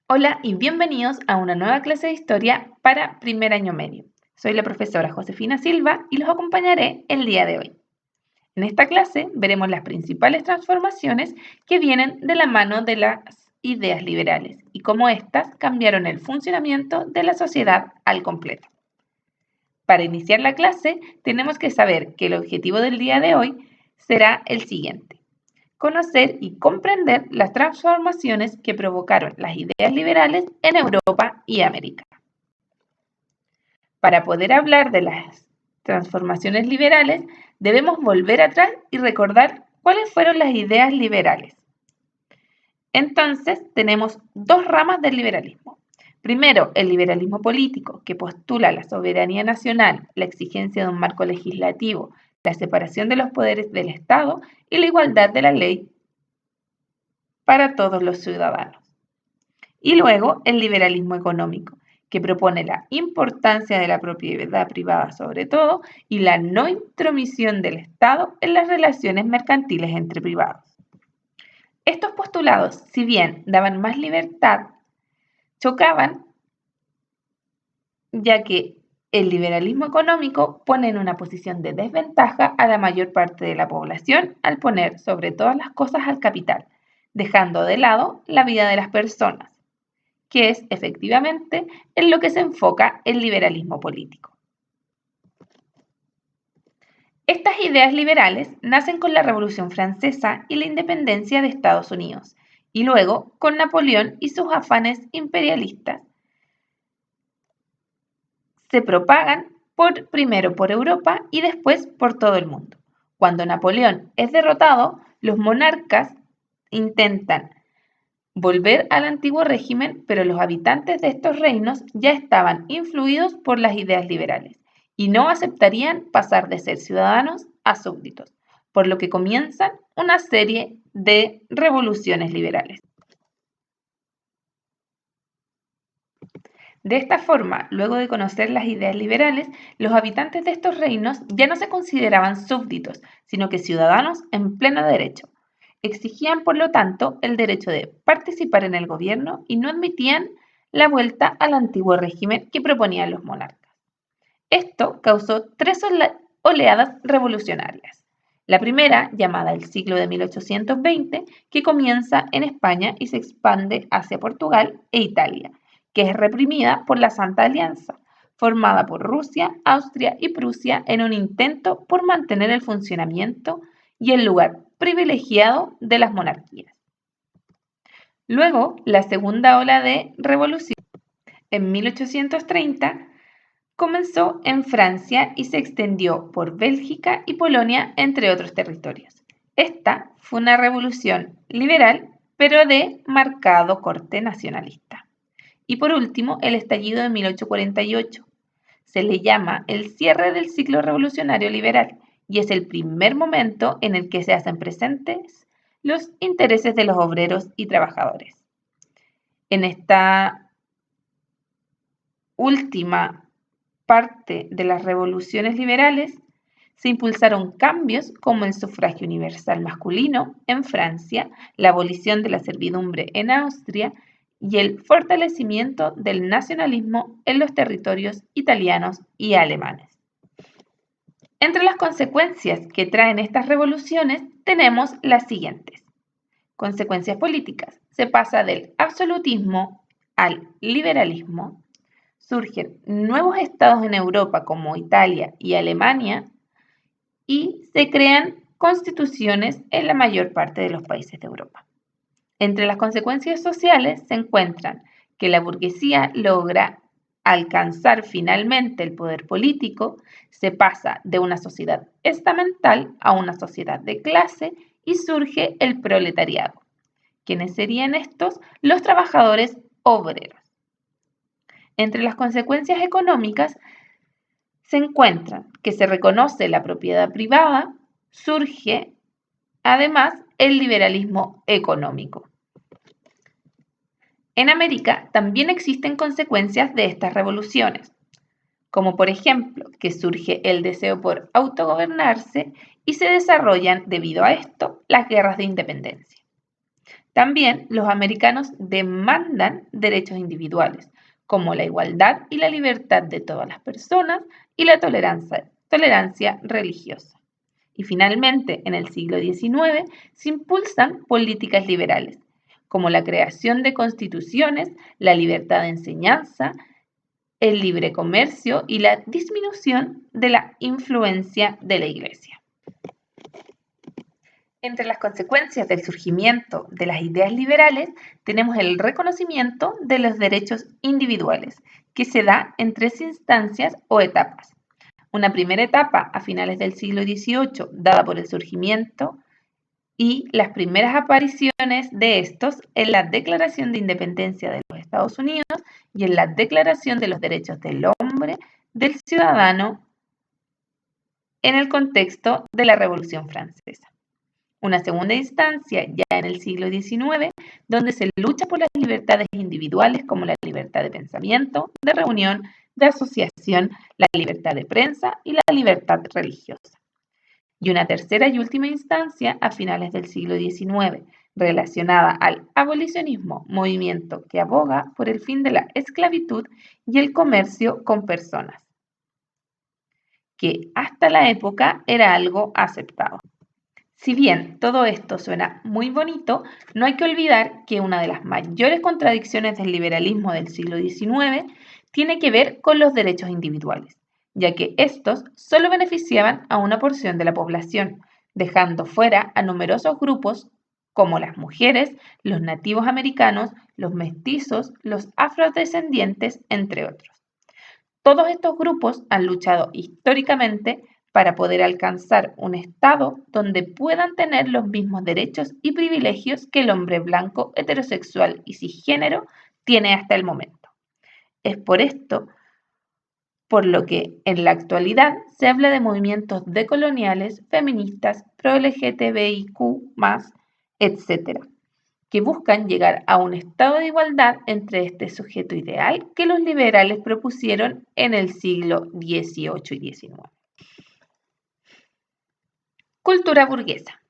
Hola y bienvenidos a una nueva clase de historia para primer año medio. Soy la profesora Josefina Silva y los acompañaré el día de hoy. En esta clase veremos las principales transformaciones que vienen de la mano de las ideas liberales y cómo éstas cambiaron el funcionamiento de la sociedad al completo. Para iniciar la clase tenemos que saber que el objetivo del día de hoy será el siguiente: conocer y comprender las transformaciones que provocaron las ideas liberales en Europa y América. Para poder hablar de las transformaciones liberales, debemos volver atrás y recordar cuáles fueron las ideas liberales. Entonces, tenemos dos ramas del liberalismo. Primero, el liberalismo político, que postula la soberanía nacional, la exigencia de un marco legislativo, la separación de los poderes del Estado y la igualdad de la ley para todos los ciudadanos. Y luego el liberalismo económico, que propone la importancia de la propiedad privada sobre todo y la no intromisión del Estado en las relaciones mercantiles entre privados. Estos postulados, si bien daban más libertad, chocaban, ya que el liberalismo económico pone en una posición de desventaja a la mayor parte de la población al poner sobre todas las cosas al capital, dejando de lado la vida de las personas, que es efectivamente en lo que se enfoca el liberalismo político. Estas ideas liberales nacen con la Revolución Francesa y la independencia de Estados Unidos, y luego con Napoleón y sus afanes imperialistas. Se propagan primero por Europa y después por todo el mundo. Cuando Napoleón es derrotado, los monarcas intentan volver al antiguo régimen, pero los habitantes de estos reinos ya estaban influidos por las ideas liberales y no aceptarían pasar de ser ciudadanos a súbditos, por lo que comienzan una serie de revoluciones liberales. De esta forma, luego de conocer las ideas liberales, los habitantes de estos reinos ya no se consideraban súbditos, sino que ciudadanos en pleno derecho. Exigían, por lo tanto, el derecho de participar en el gobierno y no admitían la vuelta al antiguo régimen que proponían los monarcas. Esto causó tres oleadas revolucionarias. La primera, llamada el siglo de 1820, que comienza en España y se expande hacia Portugal e Italia, que es reprimida por la Santa Alianza, formada por Rusia, Austria y Prusia en un intento por mantener el funcionamiento y el lugar privilegiado de las monarquías. Luego, la segunda ola de revolución, en 1830, comenzó en Francia y se extendió por Bélgica y Polonia, entre otros territorios. Esta fue una revolución liberal, pero de marcado corte nacionalista. Y por último, el estallido de 1848. Se le llama el cierre del ciclo revolucionario liberal y es el primer momento en el que se hacen presentes los intereses de los obreros y trabajadores. En esta última parte de las revoluciones liberales, se impulsaron cambios como el sufragio universal masculino en Francia, la abolición de la servidumbre en Austria y el fortalecimiento del nacionalismo en los territorios italianos y alemanes. Entre las consecuencias que traen estas revoluciones tenemos las siguientes. Consecuencias políticas. Se pasa del absolutismo al liberalismo. Surgen nuevos estados en Europa como Italia y Alemania y se crean constituciones en la mayor parte de los países de Europa. Entre las consecuencias sociales se encuentran que la burguesía logra alcanzar finalmente el poder político, se pasa de una sociedad estamental a una sociedad de clase y surge el proletariado. ¿Quiénes serían estos? Los trabajadores obreros. Entre las consecuencias económicas se encuentran que se reconoce la propiedad privada, surge además el liberalismo económico. En América también existen consecuencias de estas revoluciones, como por ejemplo que surge el deseo por autogobernarse y se desarrollan debido a esto las guerras de independencia. También los americanos demandan derechos individuales, como la igualdad y la libertad de todas las personas y la tolerancia religiosa. Y finalmente, en el siglo XIX, se impulsan políticas liberales, como la creación de constituciones, la libertad de enseñanza, el libre comercio y la disminución de la influencia de la Iglesia. Entre las consecuencias del surgimiento de las ideas liberales tenemos el reconocimiento de los derechos individuales, que se da en tres instancias o etapas. Una primera etapa a finales del siglo XVIII, dada por el surgimiento y las primeras apariciones de estos en la Declaración de Independencia de los Estados Unidos y en la Declaración de los Derechos del Hombre, del Ciudadano, en el contexto de la Revolución Francesa. Una segunda instancia ya en el siglo XIX, donde se lucha por las libertades individuales como la libertad de pensamiento, de reunión, de asociación, la libertad de prensa y la libertad religiosa. Y una tercera y última instancia a finales del siglo XIX, relacionada al abolicionismo, movimiento que aboga por el fin de la esclavitud y el comercio con personas, que hasta la época era algo aceptado. Si bien todo esto suena muy bonito, no hay que olvidar que una de las mayores contradicciones del liberalismo del siglo XIX tiene que ver con los derechos individuales, ya que estos solo beneficiaban a una porción de la población, dejando fuera a numerosos grupos como las mujeres, los nativos americanos, los mestizos, los afrodescendientes, entre otros. Todos estos grupos han luchado históricamente para poder alcanzar un estado donde puedan tener los mismos derechos y privilegios que el hombre blanco, heterosexual y cisgénero tiene hasta el momento. Es por esto por lo que en la actualidad se habla de movimientos decoloniales, feministas, pro-LGTBIQ+, etc., que buscan llegar a un estado de igualdad entre este sujeto ideal que los liberales propusieron en el siglo XVIII y XIX. Cultura burguesa.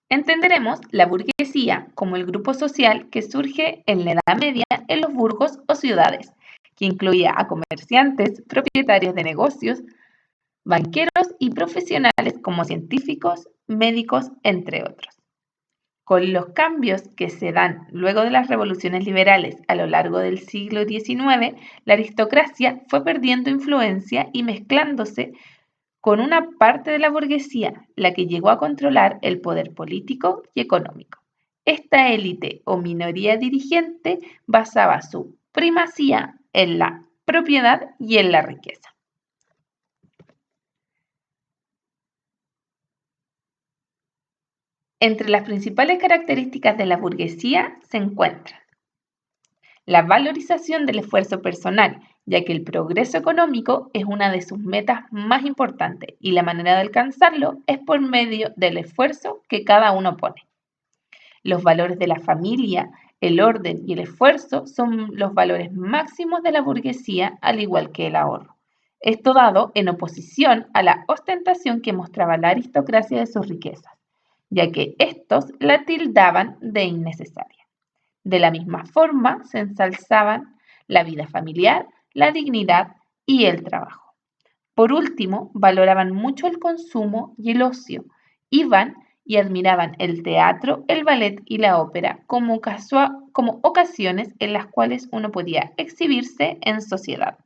Entenderemos la burguesía como el grupo social que surge en la Edad Media en los burgos o ciudades, que incluía a comerciantes, propietarios de negocios, banqueros y profesionales como científicos, médicos, entre otros. Con los cambios que se dan luego de las revoluciones liberales a lo largo del siglo XIX, la aristocracia fue perdiendo influencia y mezclándose con una parte de la burguesía, la que llegó a controlar el poder político y económico. Esta élite o minoría dirigente basaba su primacía en la propiedad y en la riqueza. Entre las principales características de la burguesía se encuentran la valorización del esfuerzo personal, ya que el progreso económico es una de sus metas más importantes y la manera de alcanzarlo es por medio del esfuerzo que cada uno pone. Los valores de la familia, el orden y el esfuerzo son los valores máximos de la burguesía, al igual que el ahorro. Esto dado en oposición a la ostentación que mostraba la aristocracia de sus riquezas, ya que estos la tildaban de innecesaria. De la misma forma, se ensalzaban la vida familiar, la dignidad y el trabajo. Por último, valoraban mucho el consumo y el ocio. Iban y admiraban el teatro, el ballet y la ópera como ocasiones en las cuales uno podía exhibirse en sociedad.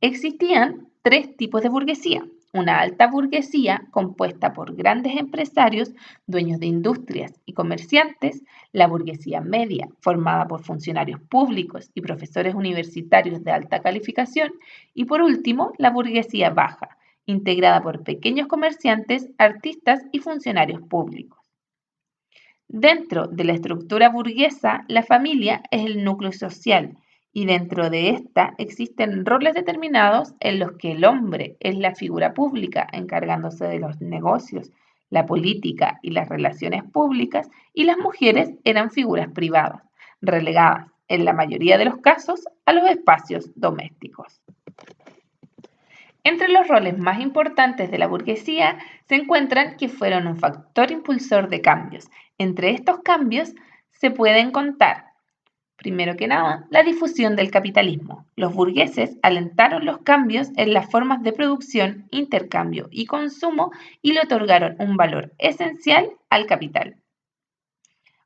Existían tres tipos de burguesía. Una alta burguesía compuesta por grandes empresarios, dueños de industrias y comerciantes, la burguesía media formada por funcionarios públicos y profesores universitarios de alta calificación y por último la burguesía baja, integrada por pequeños comerciantes, artistas y funcionarios públicos. Dentro de la estructura burguesa, la familia es el núcleo social y dentro de esta existen roles determinados en los que el hombre es la figura pública encargándose de los negocios, la política y las relaciones públicas y las mujeres eran figuras privadas, relegadas en la mayoría de los casos a los espacios domésticos. Entre los roles más importantes de la burguesía se encuentran que fueron un factor impulsor de cambios. Entre estos cambios se pueden contar, primero que nada, la difusión del capitalismo. Los burgueses alentaron los cambios en las formas de producción, intercambio y consumo y le otorgaron un valor esencial al capital.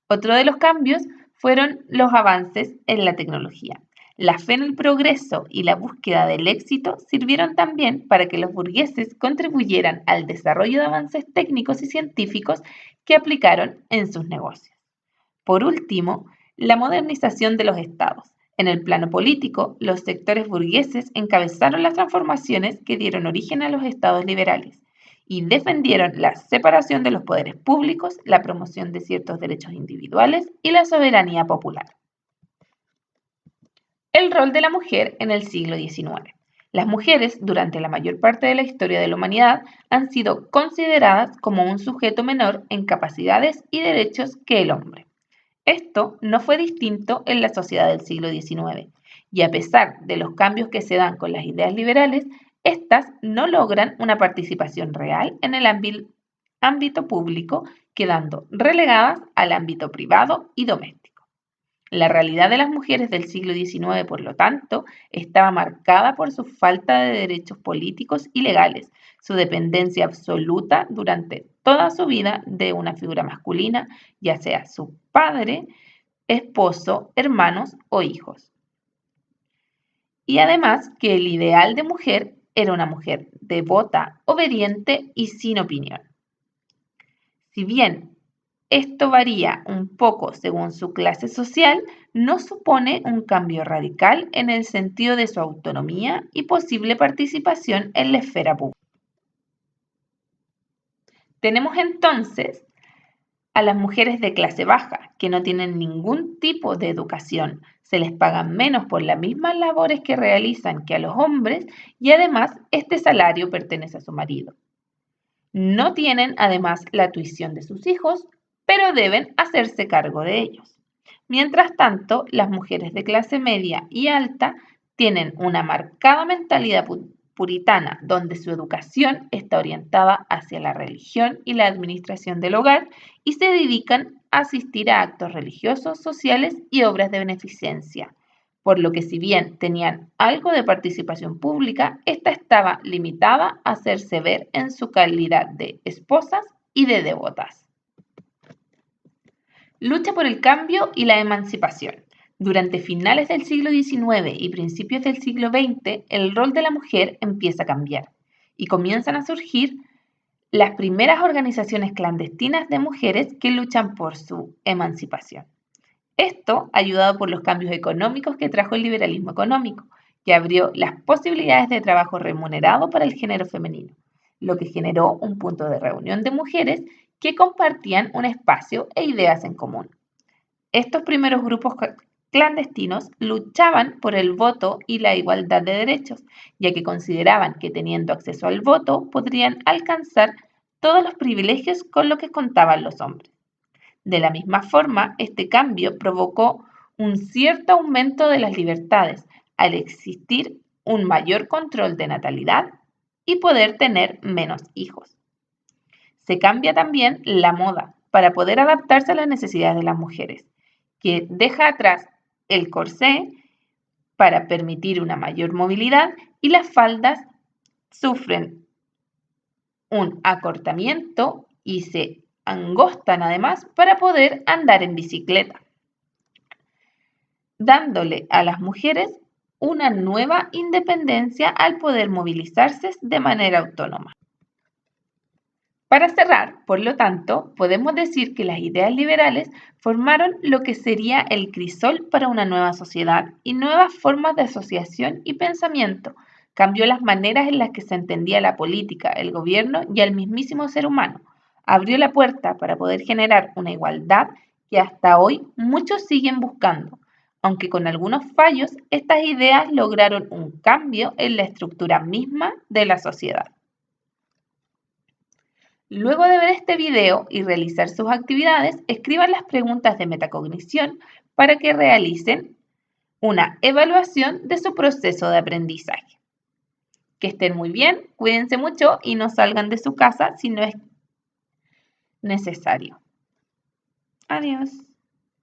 Otro de los cambios fueron los avances en la tecnología. La fe en el progreso y la búsqueda del éxito sirvieron también para que los burgueses contribuyeran al desarrollo de avances técnicos y científicos que aplicaron en sus negocios. Por último, la modernización de los estados. En el plano político, los sectores burgueses encabezaron las transformaciones que dieron origen a los estados liberales y defendieron la separación de los poderes públicos, la promoción de ciertos derechos individuales y la soberanía popular. El rol de la mujer en el siglo XIX. Las mujeres, durante la mayor parte de la historia de la humanidad, han sido consideradas como un sujeto menor en capacidades y derechos que el hombre. Esto no fue distinto en la sociedad del siglo XIX, y a pesar de los cambios que se dan con las ideas liberales, éstas no logran una participación real en el ámbito público, quedando relegadas al ámbito privado y doméstico. La realidad de las mujeres del siglo XIX, por lo tanto, estaba marcada por su falta de derechos políticos y legales, su dependencia absoluta durante toda su vida de una figura masculina, ya sea su padre, esposo, hermanos o hijos. Y además que el ideal de mujer era una mujer devota, obediente y sin opinión. Si bien esto varía un poco según su clase social, no supone un cambio radical en el sentido de su autonomía y posible participación en la esfera pública. Tenemos entonces a las mujeres de clase baja, que no tienen ningún tipo de educación, se les pagan menos por las mismas labores que realizan que a los hombres y además este salario pertenece a su marido. No tienen además la tuición de sus hijos, pero deben hacerse cargo de ellos. Mientras tanto, las mujeres de clase media y alta tienen una marcada mentalidad puritana, donde su educación está orientada hacia la religión y la administración del hogar y se dedican a asistir a actos religiosos, sociales y obras de beneficencia. Por lo que si bien tenían algo de participación pública, esta estaba limitada a hacerse ver en su calidad de esposas y de devotas. Lucha por el cambio y la emancipación. Durante finales del siglo XIX y principios del siglo XX, el rol de la mujer empieza a cambiar y comienzan a surgir las primeras organizaciones clandestinas de mujeres que luchan por su emancipación. Esto ayudado por los cambios económicos que trajo el liberalismo económico, que abrió las posibilidades de trabajo remunerado para el género femenino, lo que generó un punto de reunión de mujeres que compartían un espacio e ideas en común. Estos primeros grupos clandestinos luchaban por el voto y la igualdad de derechos, ya que consideraban que teniendo acceso al voto podrían alcanzar todos los privilegios con los que contaban los hombres. De la misma forma, este cambio provocó un cierto aumento de las libertades al existir un mayor control de natalidad y poder tener menos hijos. Se cambia también la moda para poder adaptarse a las necesidades de las mujeres, que deja atrás el corsé para permitir una mayor movilidad y las faldas sufren un acortamiento y se angostan además para poder andar en bicicleta, dándole a las mujeres una nueva independencia al poder movilizarse de manera autónoma. Para cerrar, por lo tanto, podemos decir que las ideas liberales formaron lo que sería el crisol para una nueva sociedad y nuevas formas de asociación y pensamiento. Cambió las maneras en las que se entendía la política, el gobierno y el mismísimo ser humano. Abrió la puerta para poder generar una igualdad que hasta hoy muchos siguen buscando. Aunque con algunos fallos, estas ideas lograron un cambio en la estructura misma de la sociedad. Luego de ver este video y realizar sus actividades, escriban las preguntas de metacognición para que realicen una evaluación de su proceso de aprendizaje. Que estén muy bien, cuídense mucho y no salgan de su casa si no es necesario. Adiós.